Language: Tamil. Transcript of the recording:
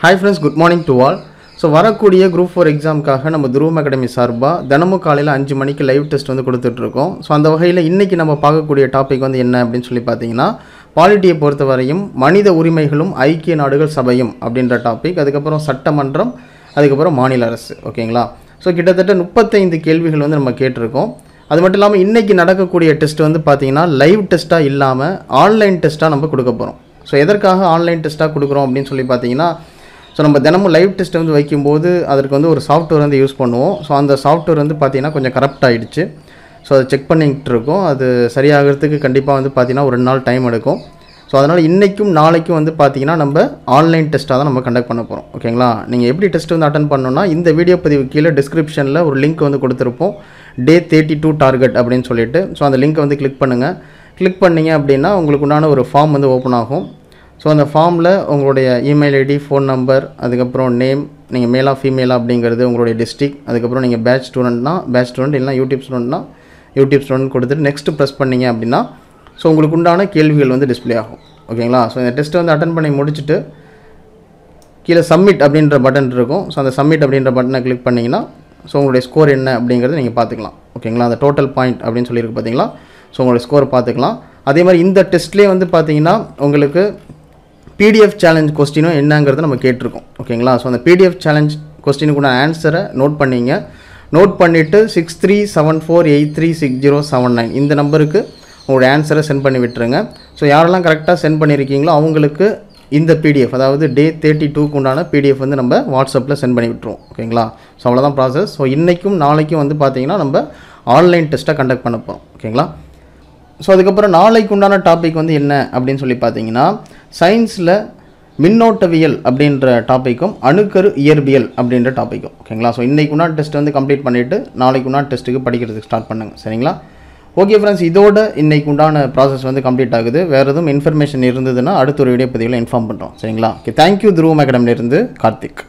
Hi friends, good morning to all. So வரக்கூடிய group 4 எக்ஸாம்க்காக நம்ம துருவம் அகாடமி சார்பா தினமும் காலையில 5 மணிக்கு லைவ் டெஸ்ட் வந்து கொடுத்துட்டு இருக்கோம். ஸோ அந்த வகையில் இன்னைக்கு நம்ம பார்க்கக்கூடிய டாபிக் வந்து என்ன அப்படின்னு சொல்லி பார்த்தீங்கன்னா பாலிட்டியை பொறுத்தவரையும் மனித உரிமைகளும் ஐக்கிய நாடுகள் சபையும் அப்படின்ற டாபிக், அதுக்கப்புறம் சட்டமன்றம், அதுக்கப்புறம் மாநில அரசு. ஓகேங்களா? ஸோ கிட்டத்தட்ட 35 கேள்விகள் வந்து நம்ம கேட்டிருக்கோம். அது மட்டும் இல்லாமல் இன்றைக்கி நடக்கக்கூடிய டெஸ்ட் வந்து பார்த்திங்கன்னா லைவ் டெஸ்ட்டாக இல்லாமல் ஆன்லைன் டெஸ்ட்டாக நம்ம கொடுக்க போகிறோம். ஸோ எதற்காக ஆன்லைன் டெஸ்ட்டாக கொடுக்குறோம் அப்படின்னு சொல்லி பார்த்தீங்கன்னா, ஸோ நம்ம தினமும் லைவ் டெஸ்ட் வந்து வைக்கும்போது அதற்கு வந்து ஒரு சாஃப்ட்வேர் வந்து யூஸ் பண்ணுவோம். ஸோ அந்த சாஃப்ட்வேர் வந்து பார்த்திங்கன்னா கொஞ்சம் கரப்ட் ஆகிடுச்சு. ஸோ அதை செக் பண்ணிக்கிட்டு இருக்கோம். அது சரியாகிறதுக்கு கண்டிப்பாக வந்து பார்த்திங்கன்னா ஒரு 2 நாள் டைம் எடுக்கும். ஸோ அதனால் இன்றைக்கும் நாளைக்கும் வந்து பார்த்திங்கன்னா நம்ம ஆன்லைன் டெஸ்ட்டாக தான் நம்ம கண்டக்ட் பண்ண போகிறோம். ஓகேங்களா? நீங்கள் எப்படி டெஸ்ட் வந்து அட்டன் பண்ணணும்னா இந்த வீடியோ பதிவு கீழே டிஸ்கிரிப்ஷனில் ஒரு லிங்க் வந்து கொடுத்துருப்போம், Day 32 டார்கெட் அப்படின்னு சொல்லிட்டு. ஸோ அந்த லிங்க்கை வந்து கிளிக் பண்ணுங்கள். கிளிக் பண்ணிங்க அப்படின்னா உங்களுக்கு உண்டான ஒரு ஃபார்ம் வந்து ஓப்பன் ஆகும். ஸோ அந்த ஃபார்மில் உங்களுடைய இமெயில் ஐடி, ஃபோன் நம்பர், அதுக்கப்புறம் நேம், நீங்கள் மேலா ஃபீமேலா அப்படிங்கிறது, உங்களுடைய டிஸ்ட்ரிக்ட், அதுக்கப்புறம் நீங்கள் பேட்ச் ஸ்டூடெண்ட்னா பேட்ச் ஸ்டூடெண்ட், இல்லைனா யூடியூப் ஸ்டூடெண்ட்னா யூடியூப் ஸ்டூடெண்ட் கொடுத்துட்டு நெக்ஸ்ட் ப்ரெஸ் பண்ணிங்க அப்படின்னா ஸோ உங்களுக்கு உண்டான கேள்விகள் வந்து டிஸ்பிளே ஆகும். ஓகேங்களா? ஸோ இந்த டெஸ்ட்டை வந்து அட்டன் பண்ணி முடிச்சுட்டு கீழே சப்மிட் அப்படின்ற பட்டன் இருக்கும். ஸோ அந்த சப்மிட் அப்படின்ற பட்டனை கிளிக் பண்ணிங்கன்னா ஸோ உங்களுடைய ஸ்கோர் என்ன அப்படிங்கிறத நீங்கள் பார்த்துக்கலாம். ஓகேங்களா? அந்த டோட்டல் பாயிண்ட் அப்படின்னு சொல்லியிருக்கு பார்த்தீங்களா? ஸோ உங்களுடைய ஸ்கோர் பார்த்துக்கலாம். அதே மாதிரி இந்த டெஸ்ட்லேயே வந்து பார்த்தீங்கன்னா உங்களுக்கு PDF சேலஞ்ச் கொஸ்டினும் என்னங்கிறத நம்ம கேட்டிருக்கோம். ஓகேங்களா? ஸோ அந்த PDF சேலஞ்ச் கொஸ்டினுக்குள்ள ஆன்சரை நோட் பண்ணிங்க. நோட் பண்ணிவிட்டு 6374836079 இந்த நம்பருக்கு உங்களுடைய ஆன்சரை சென்ட் பண்ணி விட்டுருங்க. ஸோ யாரெல்லாம் கரெக்டாக சென்ட் பண்ணியிருக்கீங்களோ அவங்களுக்கு இந்த PDF, அதாவது Day 32க்கு உண்டான PDF வந்து நம்ம வாட்ஸ்அப்பில் சென்ட் பண்ணி விட்டுருவோம். ஓகேங்களா? ஸோ அவ்வளோதான் ப்ராசஸ். ஸோ இன்றைக்கும் நாளைக்கும் வந்து பார்த்திங்கன்னா நம்ம ஆன்லைன் டெஸ்ட்டாக கண்டக்ட் பண்ண போகிறோம். ஓகேங்களா? ஸோ அதுக்கப்புறம் நாளைக்கு உண்டான டாபிக் வந்து என்ன அப்படின்னு சொல்லி பார்த்தீங்கன்னா சயின்ஸில் மின்னோட்டவியல் அப்படின்ற டாப்பிக்கும் அணுக்கரு இயற்பியல் அப்படின்ற டாப்பிக்கும். ஓகேங்களா? ஸோ இன்றைக்கு உண்டான டெஸ்ட் வந்து கம்ப்ளீட் பண்ணிவிட்டு நாளைக்கு உண்டான டெஸ்ட்டுக்கு படிக்கிறதுக்கு ஸ்டார்ட் பண்ணுங்கள். சரிங்களா? ஓகே ஃப்ரெண்ட்ஸ், இதோட இன்றைக்கு உண்டான ப்ராசஸ் வந்து கம்ப்ளீட் ஆகுது. வேறு எதுவும் இன்ஃபர்மேஷன் இருந்ததுன்னா அடுத்த ஒரு வீடியோ பதிவில் இன்ஃபார்ம் பண்ணுறோம். சரிங்களா? Okay, thank you. துருவம் அகாடமியிலிருந்து கார்த்திக்.